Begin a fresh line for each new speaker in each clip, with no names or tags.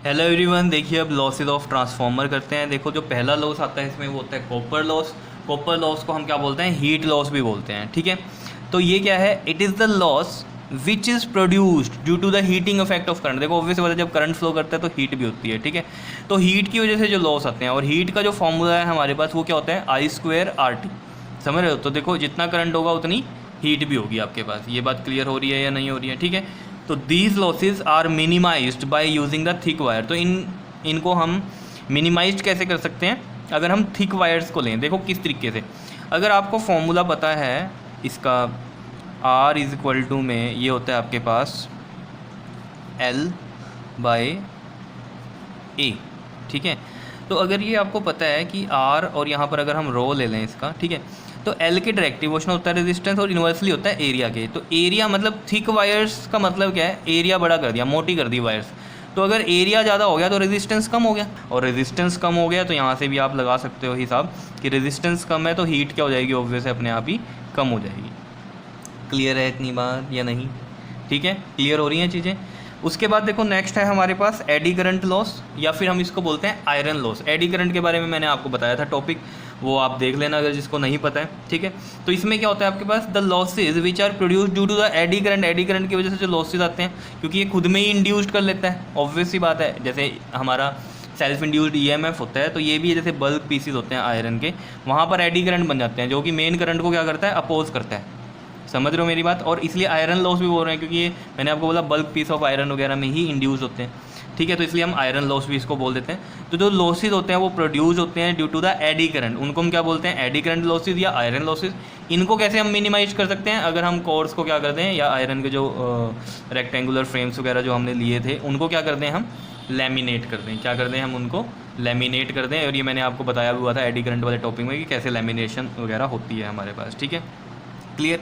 Hello everyone, देखिए अब losses of transformer करते हैं। देखो जो पहला लॉस आता है इसमें वो होता है कॉपर लॉस। कॉपर लॉस को हम क्या बोलते हैं? हीट लॉस भी बोलते हैं। ठीक है, तो ये क्या है? It is the loss which is produced due to the heating effect of current. देखो ऑब्वियस बात है, जब करंट फ्लो करता है तो हीट भी होती है। ठीक है, तो हीट की वजह से जो लॉस आते हैं, और हीट का जो फॉर्मूला है हमारे पास वो क्या होता है? I²RT। समझ रहे हो? तो देखो जितना करंट होगा उतनी हीट भी होगी आपके पास। ये बात क्लियर हो रही है या नहीं हो रही है? ठीक है, तो these losses are minimised by using the thick wire. तो इनको हम मिनिमाइज कैसे कर सकते हैं? अगर हम थिक वायर्स को लें, देखो किस तरीके से। अगर आपको फॉर्मूला पता है इसका, R इज इक्वल टू में ये होता है आपके पास L/A। ठीक है, तो अगर ये आपको पता है कि R और यहाँ पर अगर हम रो ले लें इसका, ठीक है, तो L के डायरेक्ट डिवोशन होता है रेजिस्टेंस और इन्वर्सली होता है एरिया के। तो एरिया मतलब थिक वायर्स का मतलब क्या है? एरिया बड़ा कर दिया, मोटी कर दी वायर्स। तो अगर एरिया ज़्यादा हो गया तो रेजिस्टेंस कम हो गया, और रेजिस्टेंस कम हो गया तो यहाँ से भी आप लगा सकते हो हिसाब कि रेजिस्टेंस कम है तो हीट क्या हो जाएगी? ऑब्वियस अपने आप ही कम हो जाएगी। क्लियर है इतनी बात या नहीं? ठीक है, क्लियर हो रही हैं चीज़ें। उसके बाद देखो नेक्स्ट है हमारे पास एडी करंट लॉस, या फिर हम इसको बोलते हैं आयरन लॉस। एडी करंट के बारे में मैंने आपको बताया था टॉपिक, वो आप देख लेना अगर जिसको नहीं पता है। ठीक है, तो इसमें क्या होता है आपके पास? The losses which are produce due to the eddy current. Eddy current की वजह से जो लॉसेज आते हैं, क्योंकि ये खुद में ही इंड्यूस्ड कर लेता है, ऑब्वियस सी बात है। जैसे हमारा सेल्फ इंड्यूस्ड EMF होता है, तो ये भी जैसे बल्क पीसीज होते हैं आयरन के, वहाँ पर एडी करंट बन जाते हैं जो कि मेन करंट को क्या करता है? अपोज करता है। समझ रहे हो मेरी बात? और इसलिए आयरन लॉस भी बोल रहे हैं क्योंकि ये मैंने आपको बोला बल्क पीस ऑफ आयरन वगैरह में ही इंड्यूस होते हैं। ठीक है, तो इसलिए हम आयरन लॉस भी इसको बोल देते हैं। तो जो लॉसेज होते हैं वो प्रोड्यूस होते हैं due to the eddy current, उनको हम क्या बोलते हैं? एडी करंट लॉसेज या आयरन लॉसेज। इनको कैसे हम मिनिमाइज कर सकते हैं? अगर हम कोर्स को क्या करते हैं, या आयरन के जो रेक्टेंगुलर फ्रेम्स वगैरह जो हमने लिए थे उनको क्या करते हैं? हम लैमिनेट करते हैं। क्या करते हैं? हम उनको लैमिनेट करते हैं। और ये मैंने आपको बताया भी हुआ था एडी करंट वाले टॉपिक में कि कैसे लैमिनेशन वगैरह होती है हमारे पास। ठीक है, क्लियर।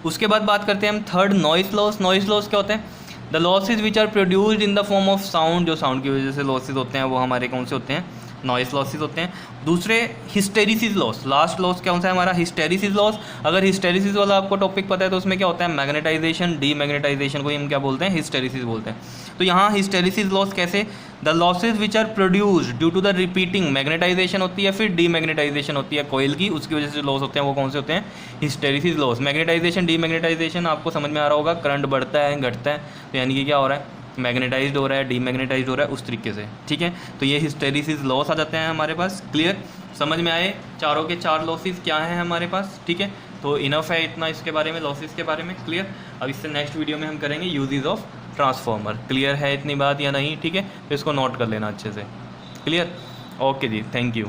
उसके बाद बात करते हैं हम third, noise loss. Noise loss क्या होता है? The losses which are produced in the form of sound. जो साउंड की वजह से लॉसेज होते हैं वो हमारे कौन से होते हैं? नॉइस लॉसेज होते हैं। दूसरे हिस्टेरिसिस लॉस। लास्ट लॉस कौन सा है हमारा? Hysteresis loss. अगर हिस्टेरिसिस वाला आपको टॉपिक पता है तो उसमें क्या होता है? मैग्नेटाइजेशन, डीमैग्नेटाइजेशन को हम क्या बोलते हैं? हिस्टेरिसिस बोलते हैं। तो यहाँ हिस्टेरिसिस लॉस कैसे? The losses which are produced due to the repeating, magnetisation होती है फिर डीमैग्नेटाइजेशन होती है कॉइल की, उसकी वजह से लॉस होते हैं वो कौन से होते हैं? Hysteresis loss. मैग्नेटाइजेशन, डीमैग्नेटाइजेशन आपको समझ में आ रहा होगा, करंट बढ़ता है घटता है, तो यानी कि क्या हो रहा है? मैग्नेटाइज्ड हो रहा है, डीमैग्नेटाइज्ड हो रहा है, उस तरीके से। ठीक है, तो ये हिस्टेरिसिस लॉस आ जाते हैं हमारे पास। क्लियर, समझ में आए? चारों के चार लॉसेस क्या हैं हमारे पास? ठीक है, तो इनफ है इतना इसके बारे में, लॉसेस के बारे में। क्लियर, अब इससे नेक्स्ट वीडियो में हम करेंगे यूजेस ऑफ ट्रांसफार्मर। क्लियर है इतनी बात या नहीं? ठीक है, तो इसको नोट कर लेना अच्छे से। क्लियर, ओके जी, थैंक यू।